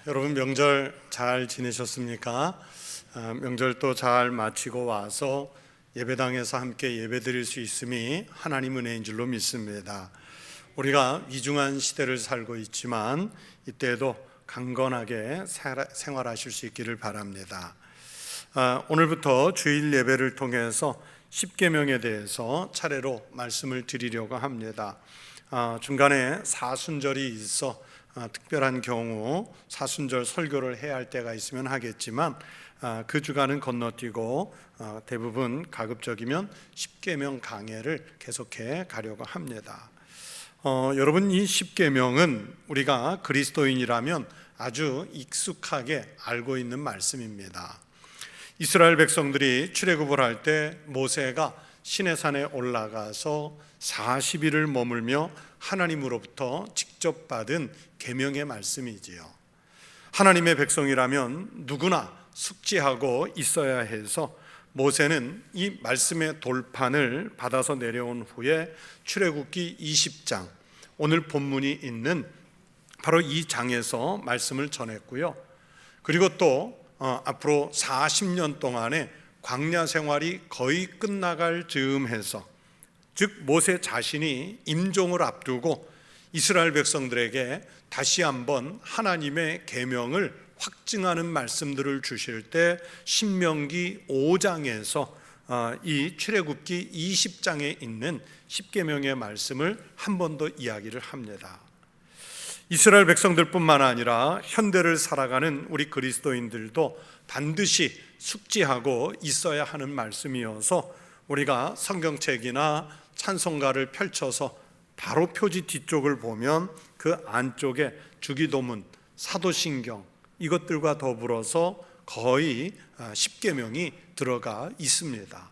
여러분 명절 잘 지내셨습니까? 명절도 잘 마치고 와서 예배당에서 함께 예배드릴 수 있음이 하나님 은혜인 줄로 믿습니다. 우리가 위중한 시대를 살고 있지만 이때에도 강건하게 생활하실 수 있기를 바랍니다. 오늘부터 주일 예배를 통해서 십계명에 대해서 차례로 말씀을 드리려고 합니다. 중간에 사순절이 있어 특별한 경우 사순절 설교를 해야 할 때가 있으면 하겠지만 그 주간은 건너뛰고 대부분 가급적이면 십계명 강해를 계속해 가려고 합니다. 여러분, 이 십계명은 우리가 그리스도인이라면 아주 익숙하게 알고 있는 말씀입니다. 이스라엘 백성들이 출애굽을 할 때 모세가 시내산에 올라가서 40일을 머물며 하나님으로부터 직접 받은 계명의 말씀이지요. 하나님의 백성이라면 누구나 숙지하고 있어야 해서 모세는 이 말씀의 돌판을 받아서 내려온 후에 출애굽기 20장, 오늘 본문이 있는 바로 이 장에서 말씀을 전했고요. 그리고 또 앞으로 40년 동안의 광야 생활이 거의 끝나갈 즈음해서, 즉 모세 자신이 임종을 앞두고 이스라엘 백성들에게 다시 한번 하나님의 계명을 확증하는 말씀들을 주실 때 신명기 5장에서 이 출애굽기 20장에 있는 십계명의 말씀을 한 번 더 이야기를 합니다. 이스라엘 백성들뿐만 아니라 현대를 살아가는 우리 그리스도인들도 반드시 숙지하고 있어야 하는 말씀이어서 우리가 성경책이나 찬송가를 펼쳐서 바로 표지 뒤쪽을 보면 그 안쪽에 주기도문, 사도신경 이것들과 더불어서 거의 십계명이 들어가 있습니다.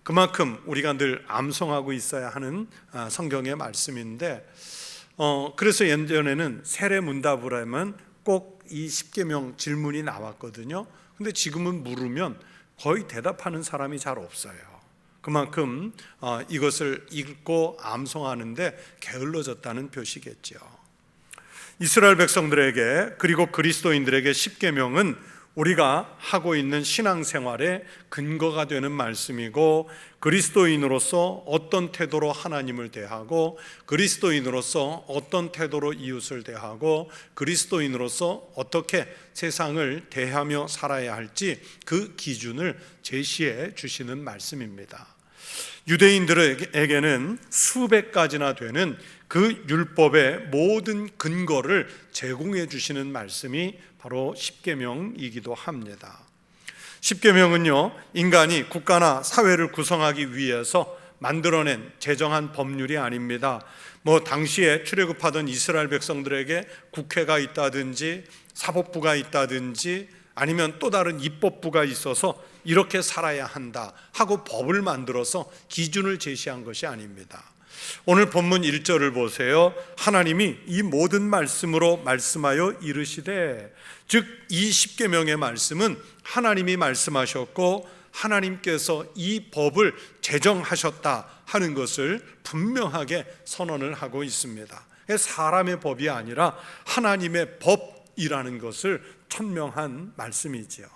그만큼 우리가 늘 암송하고 있어야 하는 성경의 말씀인데, 그래서 예전에는 세례문답을 하면 꼭 이 십계명 질문이 나왔거든요. 근데 지금은 물으면 거의 대답하는 사람이 잘 없어요. 그만큼 이것을 읽고 암송하는데 게을러졌다는 표시겠죠. 이스라엘 백성들에게 그리고 그리스도인들에게 십계명은 우리가 하고 있는 신앙생활의 근거가 되는 말씀이고, 그리스도인으로서 어떤 태도로 하나님을 대하고, 그리스도인으로서 어떤 태도로 이웃을 대하고, 그리스도인으로서 어떻게 세상을 대하며 살아야 할지 그 기준을 제시해 주시는 말씀입니다. 유대인들에게는 수백 가지나 되는 그 율법의 모든 근거를 제공해 주시는 말씀이 바로 십계명이기도 합니다. 십계명은요, 인간이 국가나 사회를 구성하기 위해서 만들어낸 제정한 법률이 아닙니다. 당시에 출애굽하던 이스라엘 백성들에게 국회가 있다든지 사법부가 있다든지 아니면 또 다른 입법부가 있어서 이렇게 살아야 한다 하고 법을 만들어서 기준을 제시한 것이 아닙니다. 오늘 본문 1절을 보세요. 하나님이 이 모든 말씀으로 말씀하여 이르시되, 즉 이 십계명의 말씀은 하나님이 말씀하셨고 하나님께서 이 법을 제정하셨다 하는 것을 분명하게 선언을 하고 있습니다. 사람의 법이 아니라 하나님의 법이라는 것을 천명한 말씀이지요.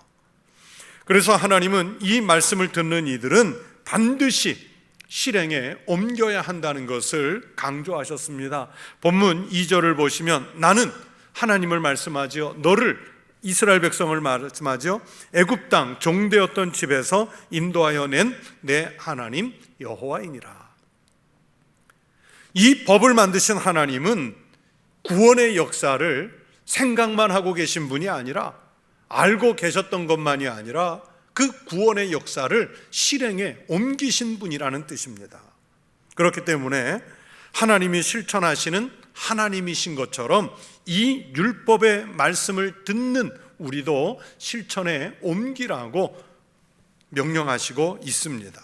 그래서 하나님은 이 말씀을 듣는 이들은 반드시 실행에 옮겨야 한다는 것을 강조하셨습니다. 본문 2절을 보시면 나는 하나님을 말씀하지요, 너를, 이스라엘 백성을 말씀하지요, 애굽 땅 종되었던 집에서 인도하여 낸 내 하나님 여호와이니라. 이 법을 만드신 하나님은 구원의 역사를 생각만 하고 계신 분이 아니라, 알고 계셨던 것만이 아니라 그 구원의 역사를 실행에 옮기신 분이라는 뜻입니다. 그렇기 때문에 하나님이 실천하시는 하나님이신 것처럼 이 율법의 말씀을 듣는 우리도 실천에 옮기라고 명령하시고 있습니다.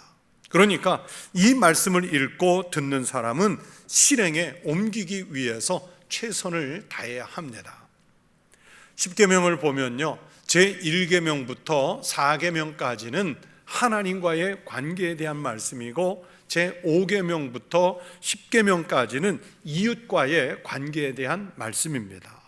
그러니까 이 말씀을 읽고 듣는 사람은 실행에 옮기기 위해서 최선을 다해야 합니다. 십계명을 보면요, 제1계명부터 4계명까지는 하나님과의 관계에 대한 말씀이고, 제5계명부터 10계명까지는 이웃과의 관계에 대한 말씀입니다.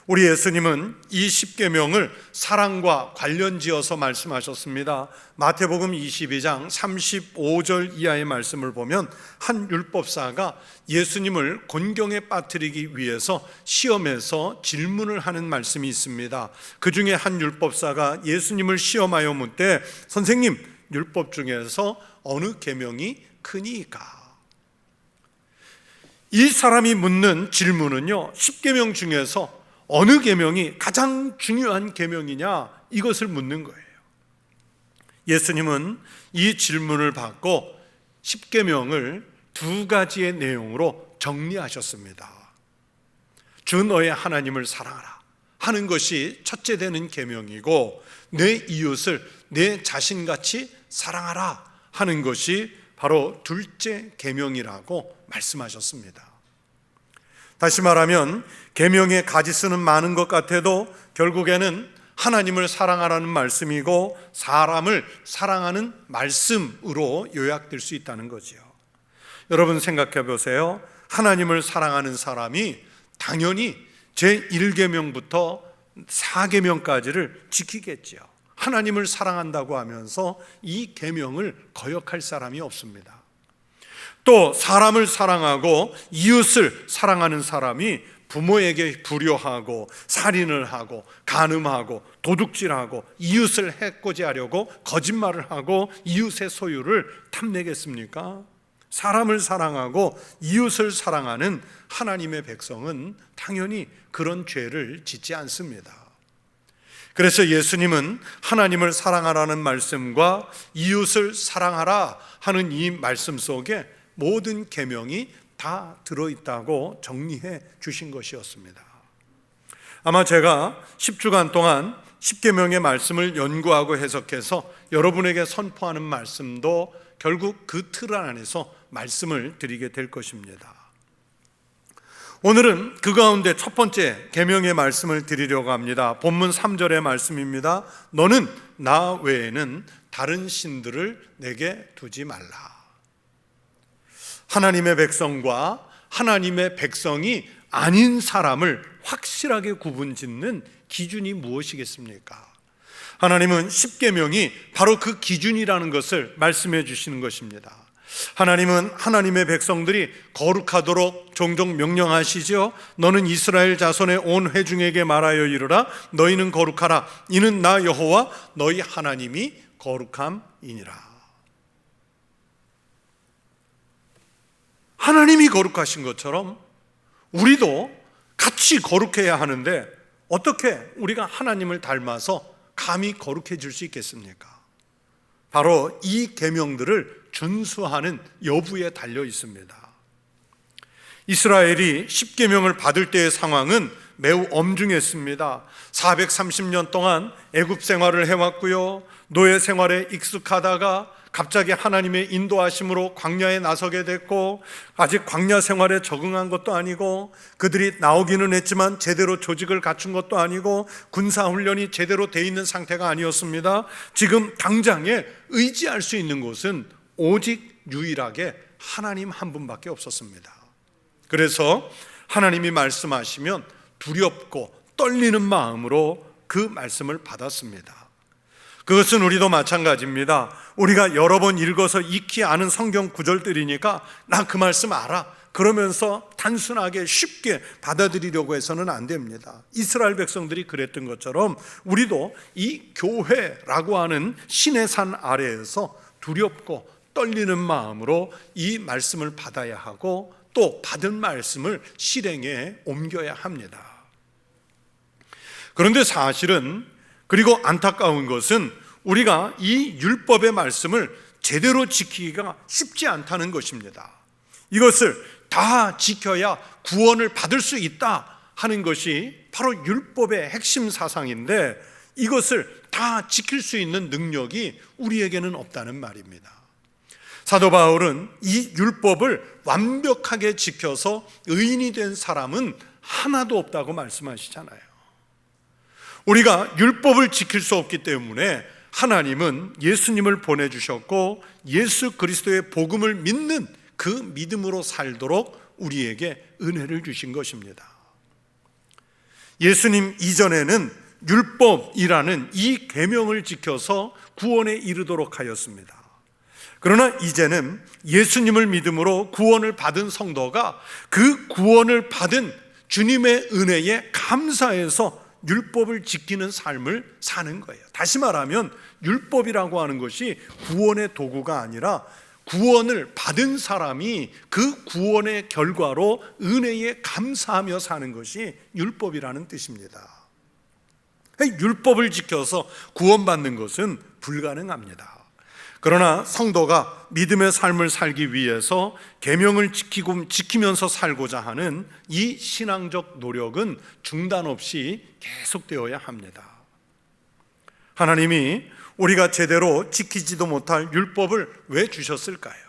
우리 예수님은 이 십계명을 사랑과 관련지어서 말씀하셨습니다. 마태복음 22장 35절 이하의 말씀을 보면 한 율법사가 예수님을 곤경에 빠뜨리기 위해서 시험에서 질문을 하는 말씀이 있습니다. 그 중에 한 율법사가 예수님을 시험하여 묻되, 선생님, 율법 중에서 어느 계명이 크니까? 이 사람이 묻는 질문은요, 십계명 중에서 어느 계명이 가장 중요한 계명이냐, 이것을 묻는 거예요. 예수님은 이 질문을 받고 십계명을 두 가지의 내용으로 정리하셨습니다. 주 너의 하나님을 사랑하라 하는 것이 첫째 되는 계명이고, 내 이웃을 내 자신같이 사랑하라 하는 것이 바로 둘째 계명이라고 말씀하셨습니다. 다시 말하면 계명의 가지수는 많은 것 같아도 결국에는 하나님을 사랑하라는 말씀이고 사람을 사랑하는 말씀으로 요약될 수 있다는 거지요. 여러분 생각해 보세요. 하나님을 사랑하는 사람이 당연히 제1계명부터 4계명까지를 지키겠지요. 하나님을 사랑한다고 하면서 이 계명을 거역할 사람이 없습니다. 또 사람을 사랑하고 이웃을 사랑하는 사람이 부모에게 불효하고 살인을 하고 간음하고 도둑질하고 이웃을 해코지하려고 거짓말을 하고 이웃의 소유를 탐내겠습니까? 사람을 사랑하고 이웃을 사랑하는 하나님의 백성은 당연히 그런 죄를 짓지 않습니다. 그래서 예수님은 하나님을 사랑하라는 말씀과 이웃을 사랑하라 하는 이 말씀 속에 모든 계명이 다 들어있다고 정리해 주신 것이었습니다. 아마 제가 10주간 동안 10계명의 말씀을 연구하고 해석해서 여러분에게 선포하는 말씀도 결국 그 틀 안에서 말씀을 드리게 될 것입니다. 오늘은 그 가운데 첫 번째 계명의 말씀을 드리려고 합니다. 본문 3절의 말씀입니다. 너는 나 외에는 다른 신들을 내게 두지 말라. 하나님의 백성과 하나님의 백성이 아닌 사람을 확실하게 구분짓는 기준이 무엇이겠습니까? 하나님은 십계명이 바로 그 기준이라는 것을 말씀해 주시는 것입니다. 하나님은 하나님의 백성들이 거룩하도록 종종 명령하시죠. 너는 이스라엘 자손의 온 회중에게 말하여 이르라. 너희는 거룩하라. 이는 나 여호와 너희 하나님이 거룩함이니라. 하나님이 거룩하신 것처럼 우리도 같이 거룩해야 하는데 어떻게 우리가 하나님을 닮아서 감히 거룩해질 수 있겠습니까? 바로 이 계명들을 준수하는 여부에 달려 있습니다. 이스라엘이 십계명을 받을 때의 상황은 매우 엄중했습니다. 430년 동안 애굽 생활을 해왔고요, 노예 생활에 익숙하다가 갑자기 하나님의 인도하심으로 광야에 나서게 됐고, 아직 광야 생활에 적응한 것도 아니고, 그들이 나오기는 했지만 제대로 조직을 갖춘 것도 아니고, 군사훈련이 제대로 돼 있는 상태가 아니었습니다. 지금 당장에 의지할 수 있는 곳은 오직 유일하게 하나님 한 분밖에 없었습니다. 그래서 하나님이 말씀하시면 두렵고 떨리는 마음으로 그 말씀을 받았습니다. 그것은 우리도 마찬가지입니다. 우리가 여러 번 읽어서 익히 아는 성경 구절들이니까 나 그 말씀 알아, 그러면서 단순하게 쉽게 받아들이려고 해서는 안 됩니다. 이스라엘 백성들이 그랬던 것처럼 우리도 이 교회라고 하는 신의 산 아래에서 두렵고 떨리는 마음으로 이 말씀을 받아야 하고, 또 받은 말씀을 실행에 옮겨야 합니다. 그런데 사실은, 그리고 안타까운 것은 우리가 이 율법의 말씀을 제대로 지키기가 쉽지 않다는 것입니다. 이것을 다 지켜야 구원을 받을 수 있다 하는 것이 바로 율법의 핵심 사상인데, 이것을 다 지킬 수 있는 능력이 우리에게는 없다는 말입니다. 사도 바울은 이 율법을 완벽하게 지켜서 의인이 된 사람은 하나도 없다고 말씀하시잖아요. 우리가 율법을 지킬 수 없기 때문에 하나님은 예수님을 보내주셨고, 예수 그리스도의 복음을 믿는 그 믿음으로 살도록 우리에게 은혜를 주신 것입니다. 예수님 이전에는 율법이라는 이 계명을 지켜서 구원에 이르도록 하였습니다. 그러나 이제는 예수님을 믿음으로 구원을 받은 성도가 그 구원을 받은 주님의 은혜에 감사해서 율법을 지키는 삶을 사는 거예요. 다시 말하면 율법이라고 하는 것이 구원의 도구가 아니라 구원을 받은 사람이 그 구원의 결과로 은혜에 감사하며 사는 것이 율법이라는 뜻입니다. 율법을 지켜서 구원받는 것은 불가능합니다. 그러나 성도가 믿음의 삶을 살기 위해서 계명을 지키면서 살고자 하는 이 신앙적 노력은 중단 없이 계속되어야 합니다. 하나님이 우리가 제대로 지키지도 못할 율법을 왜 주셨을까요?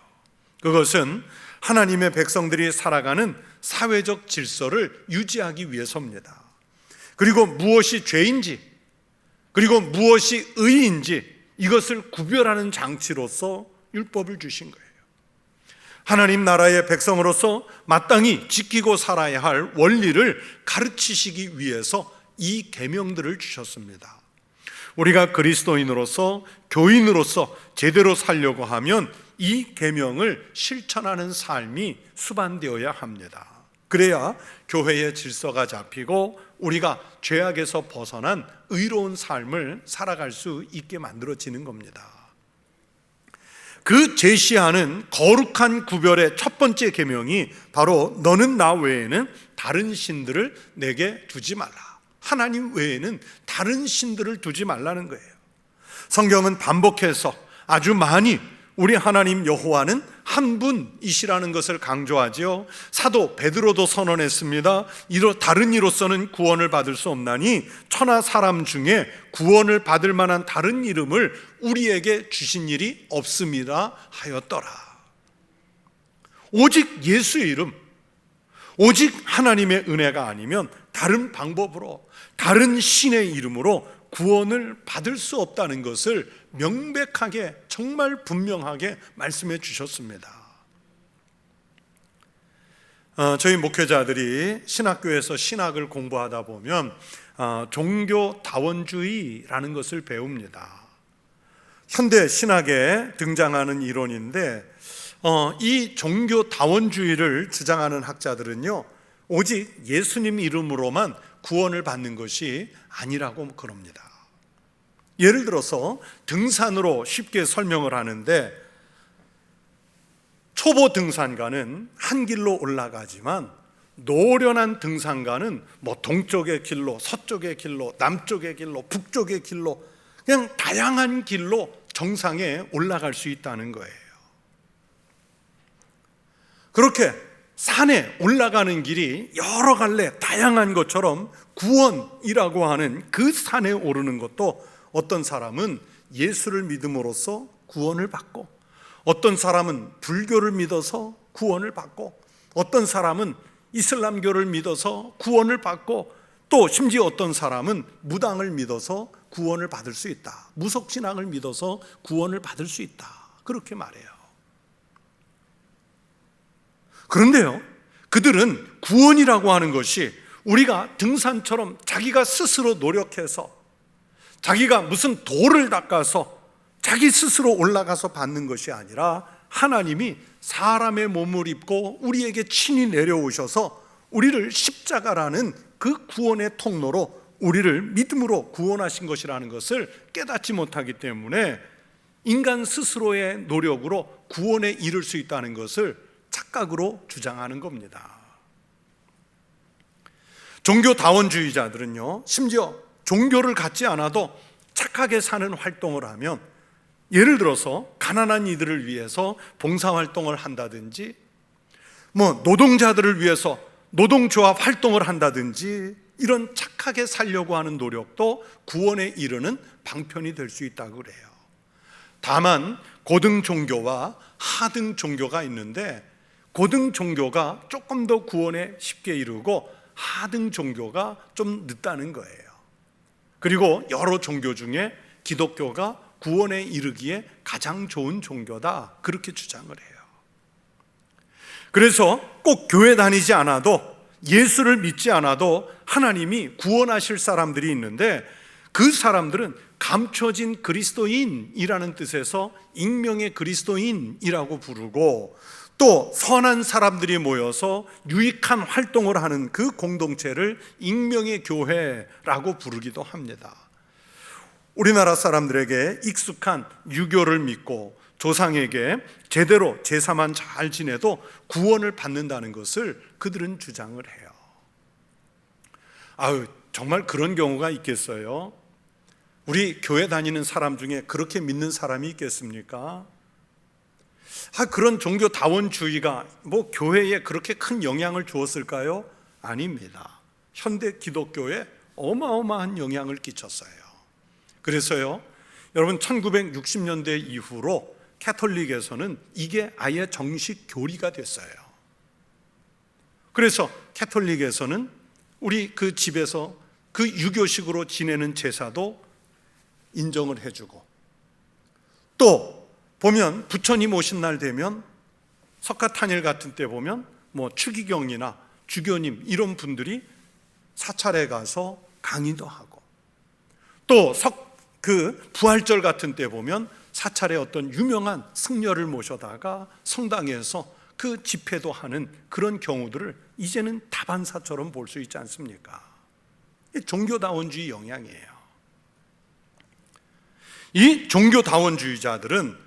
그것은 하나님의 백성들이 살아가는 사회적 질서를 유지하기 위해서입니다. 그리고 무엇이 죄인지, 그리고 무엇이 의인지 이것을 구별하는 장치로서 율법을 주신 거예요. 하나님 나라의 백성으로서 마땅히 지키고 살아야 할 원리를 가르치시기 위해서 이 계명들을 주셨습니다. 우리가 그리스도인으로서, 교인으로서 제대로 살려고 하면 이 계명을 실천하는 삶이 수반되어야 합니다. 그래야 교회의 질서가 잡히고 우리가 죄악에서 벗어난 의로운 삶을 살아갈 수 있게 만들어지는 겁니다. 그 제시하는 거룩한 구별의 첫 번째 계명이 바로 너는 나 외에는 다른 신들을 내게 두지 말라. 하나님 외에는 다른 신들을 두지 말라는 거예요. 성경은 반복해서 아주 많이 우리 하나님 여호와는 한 분이시라는 것을 강조하죠. 사도 베드로도 선언했습니다. 다른 이로서는 구원을 받을 수 없나니 천하 사람 중에 구원을 받을 만한 다른 이름을 우리에게 주신 일이 없음이라 하였더라. 오직 예수의 이름, 오직 하나님의 은혜가 아니면 다른 방법으로, 다른 신의 이름으로 구원을 받을 수 없다는 것을 명백하게, 정말 분명하게 말씀해 주셨습니다. 저희 목회자들이 신학교에서 신학을 공부하다 보면 종교다원주의라는 것을 배웁니다. 현대 신학에 등장하는 이론인데 이 종교다원주의를 주장하는 학자들은요, 오직 예수님 이름으로만 구원을 받는 것이 아니라고 그럽니다. 예를 들어서 등산으로 쉽게 설명을 하는데, 초보 등산가는 한 길로 올라가지만 노련한 등산가는 동쪽의 길로, 서쪽의 길로, 남쪽의 길로, 북쪽의 길로, 그냥 다양한 길로 정상에 올라갈 수 있다는 거예요. 그렇게 산에 올라가는 길이 여러 갈래 다양한 것처럼 구원이라고 하는 그 산에 오르는 것도 어떤 사람은 예수를 믿음으로써 구원을 받고, 어떤 사람은 불교를 믿어서 구원을 받고, 어떤 사람은 이슬람교를 믿어서 구원을 받고, 또 심지어 어떤 사람은 무당을 믿어서 구원을 받을 수 있다, 무속신앙을 믿어서 구원을 받을 수 있다, 그렇게 말해요. 그런데요, 그들은 구원이라고 하는 것이 우리가 등산처럼 자기가 스스로 노력해서, 자기가 무슨 돌을 닦아서 자기 스스로 올라가서 받는 것이 아니라 하나님이 사람의 몸을 입고 우리에게 친히 내려오셔서 우리를 십자가라는 그 구원의 통로로 우리를 믿음으로 구원하신 것이라는 것을 깨닫지 못하기 때문에 인간 스스로의 노력으로 구원에 이를 수 있다는 것을 착각으로 주장하는 겁니다. 종교다원주의자들은요, 심지어 종교를 갖지 않아도 착하게 사는 활동을 하면, 예를 들어서 가난한 이들을 위해서 봉사활동을 한다든지, 노동자들을 위해서 노동조합 활동을 한다든지, 이런 착하게 살려고 하는 노력도 구원에 이르는 방편이 될 수 있다고 그래요. 다만 고등 종교와 하등 종교가 있는데, 고등 종교가 조금 더 구원에 쉽게 이르고 하등 종교가 좀 늦다는 거예요. 그리고 여러 종교 중에 기독교가 구원에 이르기에 가장 좋은 종교다, 그렇게 주장을 해요. 그래서 꼭 교회 다니지 않아도 예수를 믿지 않아도 하나님이 구원하실 사람들이 있는데, 그 사람들은 감춰진 그리스도인이라는 뜻에서 익명의 그리스도인이라고 부르고, 또 선한 사람들이 모여서 유익한 활동을 하는 그 공동체를 익명의 교회라고 부르기도 합니다. 우리나라 사람들에게 익숙한 유교를 믿고 조상에게 제대로 제사만 잘 지내도 구원을 받는다는 것을 그들은 주장을 해요. 정말 그런 경우가 있겠어요? 우리 교회 다니는 사람 중에 그렇게 믿는 사람이 있겠습니까? 그런 종교다원주의가 교회에 그렇게 큰 영향을 주었을까요? 아닙니다. 현대 기독교에 어마어마한 영향을 끼쳤어요. 그래서요, 여러분, 1960년대 이후로 캐톨릭에서는 이게 아예 정식 교리가 됐어요. 그래서 캐톨릭에서는 우리 그 집에서 그 유교식으로 지내는 제사도 인정을 해주고, 또 보면 부처님 오신 날 되면 석가탄일 같은 때 보면 추기경이나 주교님 이런 분들이 사찰에 가서 강의도 하고, 또 부활절 같은 때 보면 사찰에 어떤 유명한 승려를 모셔다가 성당에서 그 집회도 하는 그런 경우들을 이제는 다반사처럼 볼 수 있지 않습니까? 종교다원주의 영향이에요. 이 종교다원주의자들은,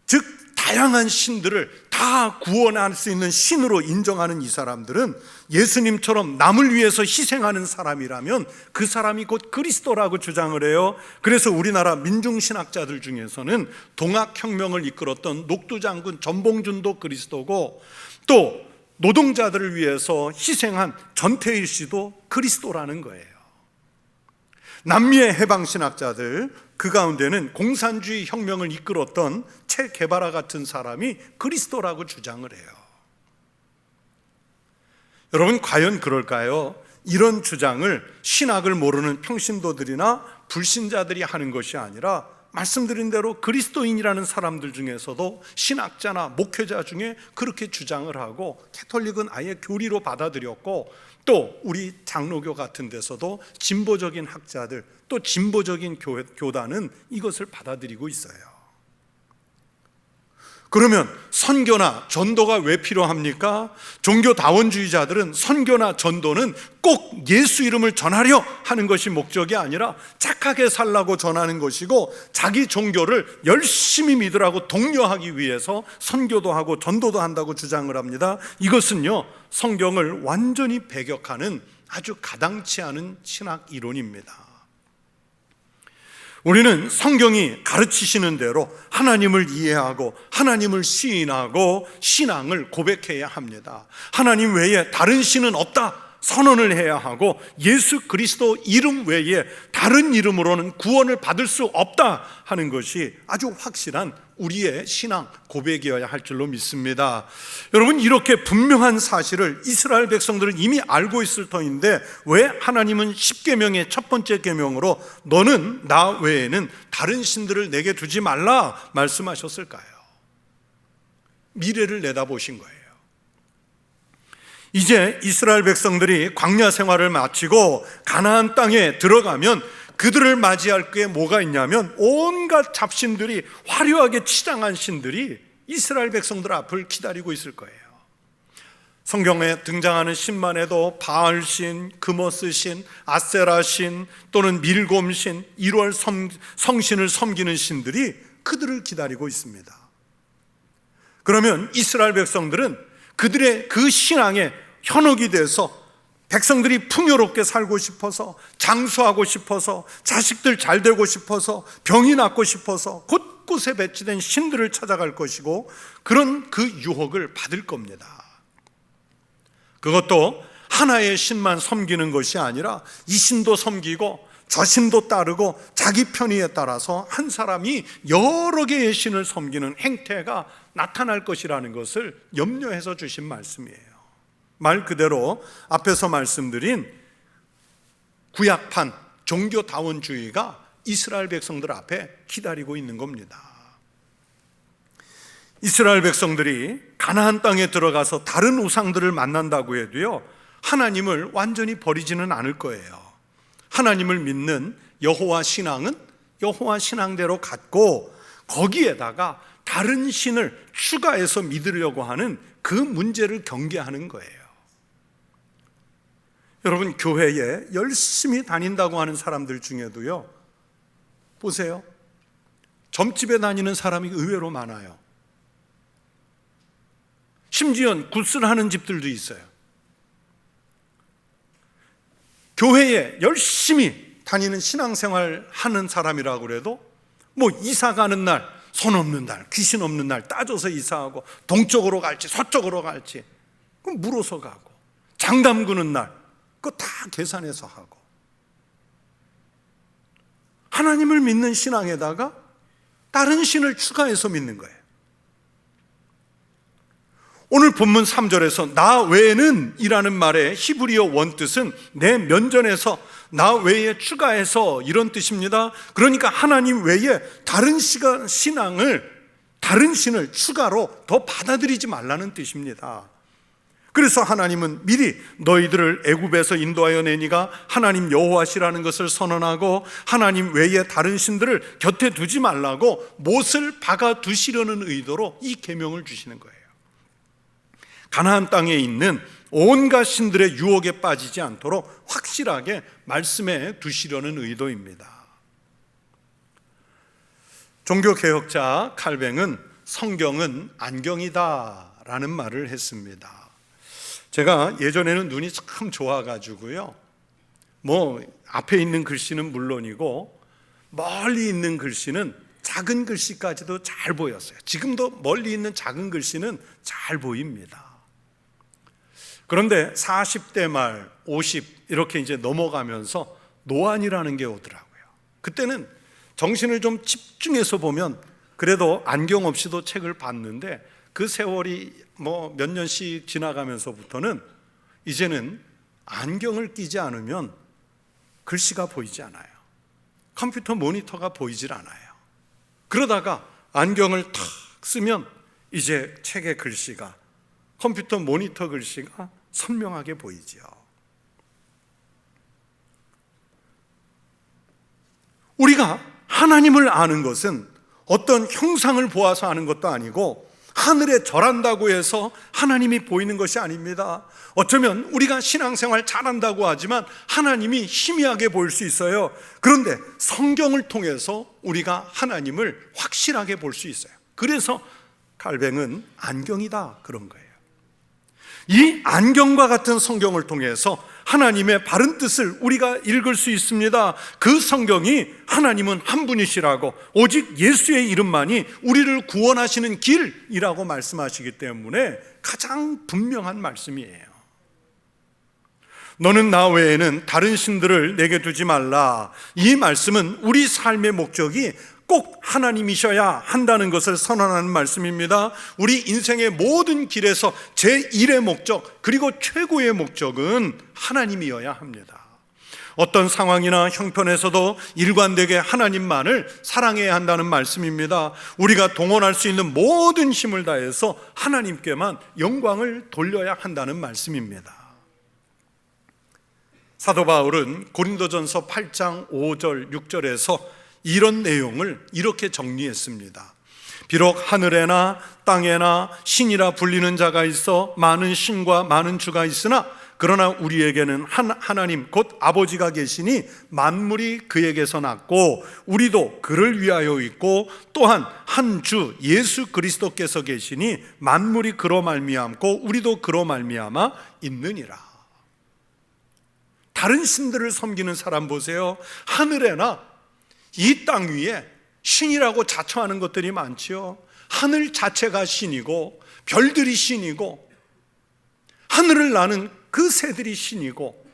즉 다양한 신들을 다 구원할 수 있는 신으로 인정하는 이 사람들은 예수님처럼 남을 위해서 희생하는 사람이라면 그 사람이 곧 그리스도라고 주장을 해요. 그래서 우리나라 민중신학자들 중에서는 동학혁명을 이끌었던 녹두장군 전봉준도 그리스도고, 또 노동자들을 위해서 희생한 전태일 씨도 그리스도라는 거예요. 남미의 해방신학자들, 그 가운데는 공산주의 혁명을 이끌었던 체 게바라 같은 사람이 그리스도라고 주장을 해요. 여러분, 과연 그럴까요? 이런 주장을 신학을 모르는 평신도들이나 불신자들이 하는 것이 아니라, 말씀드린 대로 그리스도인이라는 사람들 중에서도 신학자나 목회자 중에 그렇게 주장을 하고, 캐톨릭은 아예 교리로 받아들였고, 또 우리 장로교 같은 데서도 진보적인 학자들, 또 진보적인 교단은 이것을 받아들이고 있어요. 그러면 선교나 전도가 왜 필요합니까? 종교다원주의자들은 선교나 전도는 꼭 예수 이름을 전하려 하는 것이 목적이 아니라 착하게 살라고 전하는 것이고, 자기 종교를 열심히 믿으라고 독려하기 위해서 선교도 하고 전도도 한다고 주장을 합니다. 이것은요, 성경을 완전히 배격하는 아주 가당치 않은 신학 이론입니다. 우리는 성경이 가르치시는 대로 하나님을 이해하고 하나님을 시인하고 신앙을 고백해야 합니다. 하나님 외에 다른 신은 없다 선언을 해야 하고, 예수 그리스도 이름 외에 다른 이름으로는 구원을 받을 수 없다 하는 것이 아주 확실한 우리의 신앙 고백이어야 할 줄로 믿습니다. 여러분, 이렇게 분명한 사실을 이스라엘 백성들은 이미 알고 있을 터인데, 왜 하나님은 십계명의 첫 번째 계명으로 너는 나 외에는 다른 신들을 내게 두지 말라 말씀하셨을까요? 미래를 내다보신 거예요. 이제 이스라엘 백성들이 광야 생활을 마치고 가나안 땅에 들어가면 그들을 맞이할 게 뭐가 있냐면, 온갖 잡신들이, 화려하게 치장한 신들이 이스라엘 백성들 앞을 기다리고 있을 거예요. 성경에 등장하는 신만 해도 바알신, 그모스신, 아세라신, 또는 밀곰신, 1월 성신을 섬기는 신들이 그들을 기다리고 있습니다. 그러면 이스라엘 백성들은 그들의 그 신앙에 현혹이 돼서 백성들이 풍요롭게 살고 싶어서, 장수하고 싶어서, 자식들 잘 되고 싶어서, 병이 낫고 싶어서 곳곳에 배치된 신들을 찾아갈 것이고, 그런 그 유혹을 받을 겁니다. 그것도 하나의 신만 섬기는 것이 아니라 이 신도 섬기고 저 신도 따르고 자기 편의에 따라서 한 사람이 여러 개의 신을 섬기는 행태가 나타날 것이라는 것을 염려해서 주신 말씀이에요. 말 그대로 앞에서 말씀드린 구약판 종교다원주의가 이스라엘 백성들 앞에 기다리고 있는 겁니다. 이스라엘 백성들이 가나안 땅에 들어가서 다른 우상들을 만난다고 해도요, 하나님을 완전히 버리지는 않을 거예요. 하나님을 믿는 여호와 신앙은 여호와 신앙대로 갖고 거기에다가 다른 신을 추가해서 믿으려고 하는 그 문제를 경계하는 거예요. 여러분, 교회에 열심히 다닌다고 하는 사람들 중에도요, 보세요, 점집에 다니는 사람이 의외로 많아요. 심지어 굿을 하는 집들도 있어요. 교회에 열심히 다니는 신앙생활 하는 사람이라고 그래도 뭐 이사 가는 날, 손 없는 날, 귀신 없는 날 따져서 이사하고, 동쪽으로 갈지 서쪽으로 갈지 그럼 물어서 가고, 장 담그는 날 그거 다 계산해서 하고, 하나님을 믿는 신앙에다가 다른 신을 추가해서 믿는 거예요. 오늘 본문 3절에서 나 외에는 이라는 말의 히브리어 원뜻은 내 면전에서 나 외에 추가해서 이런 뜻입니다. 그러니까 하나님 외에 다른 신을 추가로 더 받아들이지 말라는 뜻입니다. 그래서 하나님은 미리 너희들을 애굽에서 인도하여 내니가 하나님 여호와시라는 것을 선언하고 하나님 외에 다른 신들을 곁에 두지 말라고 못을 박아 두시려는 의도로 이 계명을 주시는 거예요. 가나안 땅에 있는 온갖 신들의 유혹에 빠지지 않도록 확실하게 말씀해 두시려는 의도입니다. 종교개혁자 칼뱅은 성경은 안경이다 라는 말을 했습니다. 제가 예전에는 눈이 참 좋아가지고요, 뭐 앞에 있는 글씨는 물론이고 멀리 있는 글씨는 작은 글씨까지도 잘 보였어요. 지금도 멀리 있는 작은 글씨는 잘 보입니다. 그런데 40대 말 50 이렇게 이제 넘어가면서 노안이라는 게 오더라고요. 그때는 정신을 좀 집중해서 보면 그래도 안경 없이도 책을 봤는데, 그 세월이 뭐 몇 년씩 지나가면서부터는 이제는 안경을 끼지 않으면 글씨가 보이지 않아요. 컴퓨터 모니터가 보이질 않아요. 그러다가 안경을 탁 쓰면 이제 책의 글씨가, 컴퓨터 모니터 글씨가 선명하게 보이죠. 우리가 하나님을 아는 것은 어떤 형상을 보아서 아는 것도 아니고 하늘에 절한다고 해서 하나님이 보이는 것이 아닙니다. 어쩌면 우리가 신앙생활 잘한다고 하지만 하나님이 희미하게 보일 수 있어요. 그런데 성경을 통해서 우리가 하나님을 확실하게 볼 수 있어요. 그래서 칼뱅은 안경이다 그런 거예요. 이 안경과 같은 성경을 통해서 하나님의 바른 뜻을 우리가 읽을 수 있습니다. 그 성경이 하나님은 한 분이시라고, 오직 예수의 이름만이 우리를 구원하시는 길이라고 말씀하시기 때문에 가장 분명한 말씀이에요. 너는 나 외에는 다른 신들을 내게 두지 말라. 이 말씀은 우리 삶의 목적이 꼭 하나님이셔야 한다는 것을 선언하는 말씀입니다. 우리 인생의 모든 길에서 제1의 목적, 그리고 최고의 목적은 하나님이어야 합니다. 어떤 상황이나 형편에서도 일관되게 하나님만을 사랑해야 한다는 말씀입니다. 우리가 동원할 수 있는 모든 힘을 다해서 하나님께만 영광을 돌려야 한다는 말씀입니다. 사도 바울은 고린도전서 8장 5절 6절에서 이런 내용을 이렇게 정리했습니다. 비록 하늘에나 땅에나 신이라 불리는 자가 있어 많은 신과 많은 주가 있으나 그러나 우리에게는 하나님 곧 아버지가 계시니 만물이 그에게서 났고 우리도 그를 위하여 있고 또한 한 주 예수 그리스도께서 계시니 만물이 그로 말미암고 우리도 그로 말미암아 있느니라. 다른 신들을 섬기는 사람 보세요. 하늘에나 이 땅 위에 신이라고 자처하는 것들이 많지요. 하늘 자체가 신이고 별들이 신이고 하늘을 나는 그 새들이 신이고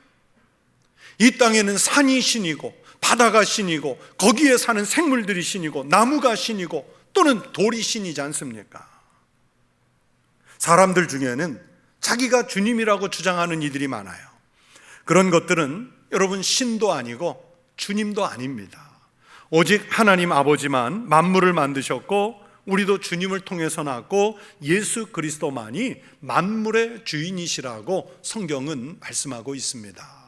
이 땅에는 산이 신이고 바다가 신이고 거기에 사는 생물들이 신이고 나무가 신이고 또는 돌이 신이지 않습니까? 사람들 중에는 자기가 주님이라고 주장하는 이들이 많아요. 그런 것들은 여러분 신도 아니고 주님도 아닙니다. 오직 하나님 아버지만 만물을 만드셨고 우리도 주님을 통해서 낳고 예수 그리스도만이 만물의 주인이시라고 성경은 말씀하고 있습니다.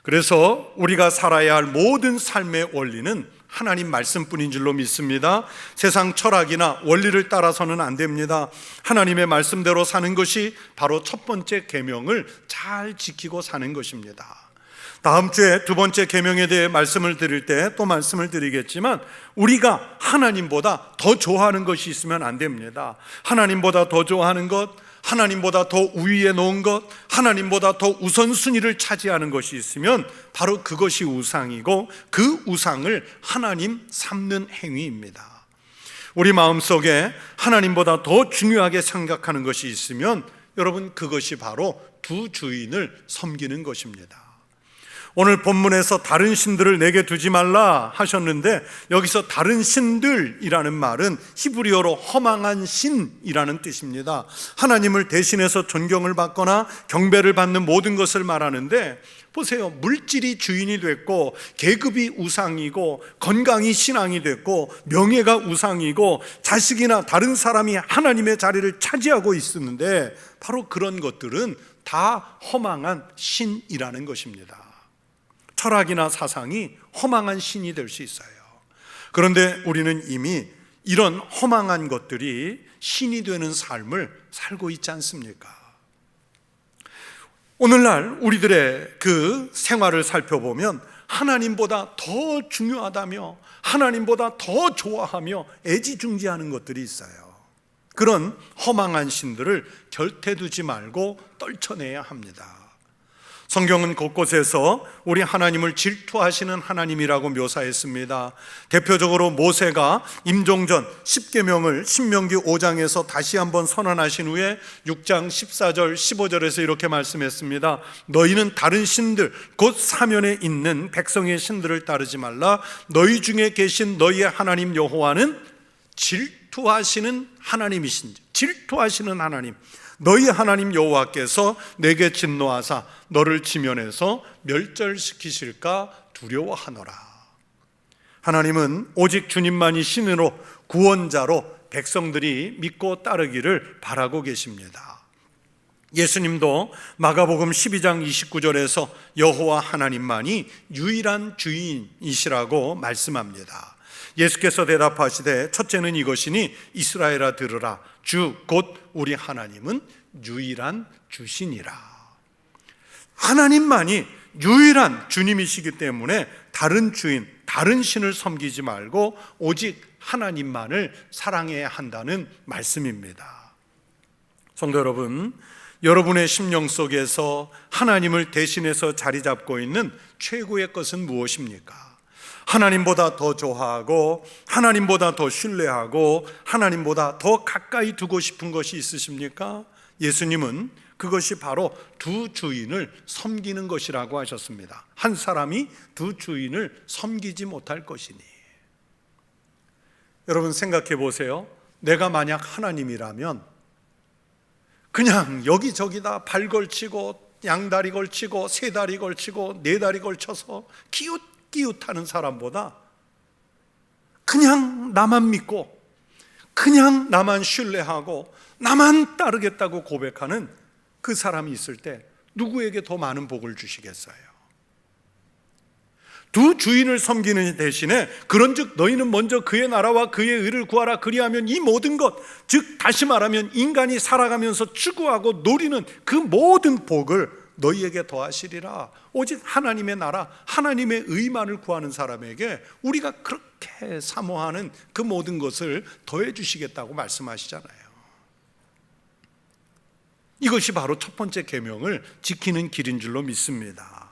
그래서 우리가 살아야 할 모든 삶의 원리는 하나님 말씀뿐인 줄로 믿습니다. 세상 철학이나 원리를 따라서는 안 됩니다. 하나님의 말씀대로 사는 것이 바로 첫 번째 계명을 잘 지키고 사는 것입니다. 다음 주에 두 번째 계명에 대해 말씀을 드릴 때 또 말씀을 드리겠지만, 우리가 하나님보다 더 좋아하는 것이 있으면 안 됩니다. 하나님보다 더 좋아하는 것, 하나님보다 더 우위에 놓은 것, 하나님보다 더 우선순위를 차지하는 것이 있으면 바로 그것이 우상이고, 그 우상을 하나님 삼는 행위입니다. 우리 마음속에 하나님보다 더 중요하게 생각하는 것이 있으면 여러분, 그것이 바로 두 주인을 섬기는 것입니다. 오늘 본문에서 다른 신들을 내게 두지 말라 하셨는데, 여기서 다른 신들이라는 말은 히브리어로 허망한 신이라는 뜻입니다. 하나님을 대신해서 존경을 받거나 경배를 받는 모든 것을 말하는데, 보세요. 물질이 주인이 됐고, 계급이 우상이고, 건강이 신앙이 됐고, 명예가 우상이고, 자식이나 다른 사람이 하나님의 자리를 차지하고 있었는데, 바로 그런 것들은 다 허망한 신이라는 것입니다. 철학이나 사상이 허망한 신이 될 수 있어요. 그런데 우리는 이미 이런 허망한 것들이 신이 되는 삶을 살고 있지 않습니까? 오늘날 우리들의 그 생활을 살펴보면 하나님보다 더 중요하다며, 하나님보다 더 좋아하며 애지중지하는 것들이 있어요. 그런 허망한 신들을 절대 두지 말고 떨쳐내야 합니다. 성경은 곳곳에서 우리 하나님을 질투하시는 하나님이라고 묘사했습니다. 대표적으로 모세가 임종전 10계명을 신명기 5장에서 다시 한번 선언하신 후에 6장 14절 15절에서 이렇게 말씀했습니다. 너희는 다른 신들, 곧 사면에 있는 백성의 신들을 따르지 말라. 너희 중에 계신 너희의 하나님 여호와는 질투하시는 하나님이신지, 질투하시는 하나님, 너희 하나님 여호와께서 내게 진노하사 너를 지면에서 멸절시키실까 두려워하노라. 하나님은 오직 주님만이 신으로, 구원자로 백성들이 믿고 따르기를 바라고 계십니다. 예수님도 마가복음 12장 29절에서 여호와 하나님만이 유일한 주인이시라고 말씀합니다. 예수께서 대답하시되 첫째는 이것이니 이스라엘아 들으라. 주 곧 우리 하나님은 유일한 주시니라. 하나님만이 유일한 주님이시기 때문에 다른 주인, 다른 신을 섬기지 말고 오직 하나님만을 사랑해야 한다는 말씀입니다. 성도 여러분, 여러분의 심령 속에서 하나님을 대신해서 자리 잡고 있는 최고의 것은 무엇입니까? 하나님보다 더 좋아하고, 하나님보다 더 신뢰하고, 하나님보다 더 가까이 두고 싶은 것이 있으십니까? 예수님은 그것이 바로 두 주인을 섬기는 것이라고 하셨습니다. 한 사람이 두 주인을 섬기지 못할 것이니. 여러분 생각해 보세요. 내가 만약 하나님이라면 그냥 여기저기다 발 걸치고, 양다리 걸치고, 세 다리 걸치고, 네 다리 걸쳐서 기웃기웃하는 사람보다 그냥 나만 믿고, 그냥 나만 신뢰하고, 나만 따르겠다고 고백하는 그 사람이 있을 때 누구에게 더 많은 복을 주시겠어요? 두 주인을 섬기는 대신에 그런즉 너희는 먼저 그의 나라와 그의 의를 구하라. 그리하면 이 모든 것, 즉 다시 말하면 인간이 살아가면서 추구하고 노리는 그 모든 복을 너희에게 더하시리라. 오직 하나님의 나라, 하나님의 의만을 구하는 사람에게 우리가 그렇게 사모하는 그 모든 것을 더해 주시겠다고 말씀하시잖아요. 이것이 바로 첫 번째 계명을 지키는 길인 줄로 믿습니다.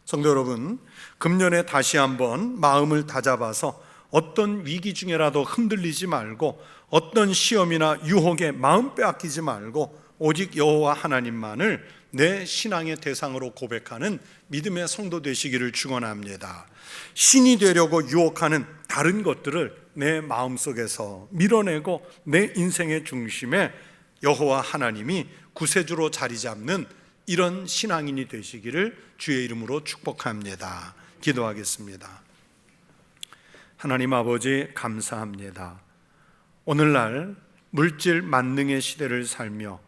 성도 여러분, 금년에 다시 한번 마음을 다잡아서 어떤 위기 중에라도 흔들리지 말고, 어떤 시험이나 유혹에 마음 빼앗기지 말고 오직 여호와 하나님만을 내 신앙의 대상으로 고백하는 믿음의 성도 되시기를 축원합니다. 신이 되려고 유혹하는 다른 것들을 내 마음속에서 밀어내고 내 인생의 중심에 여호와 하나님이 구세주로 자리 잡는 이런 신앙인이 되시기를 주의 이름으로 축복합니다. 기도하겠습니다. 하나님 아버지 감사합니다. 오늘날 물질 만능의 시대를 살며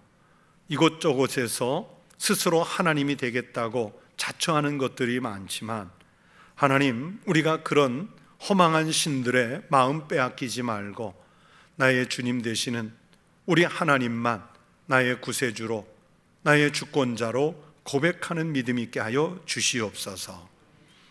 이곳저곳에서 스스로 하나님이 되겠다고 자처하는 것들이 많지만, 하나님, 우리가 그런 허망한 신들의 마음 빼앗기지 말고 나의 주님 되시는 우리 하나님만 나의 구세주로, 나의 주권자로 고백하는 믿음 있게 하여 주시옵소서.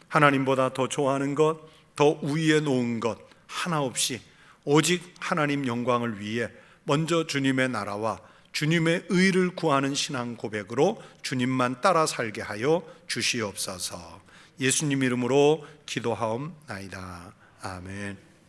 하나님보다 더 좋아하는 것, 더 우위에 놓은 것 하나 없이 오직 하나님 영광을 위해 먼저 주님의 나라와 주님의 의를 구하는 신앙 고백으로 주님만 따라 살게 하여 주시옵소서. 예수님 이름으로 기도하옵나이다. 아멘.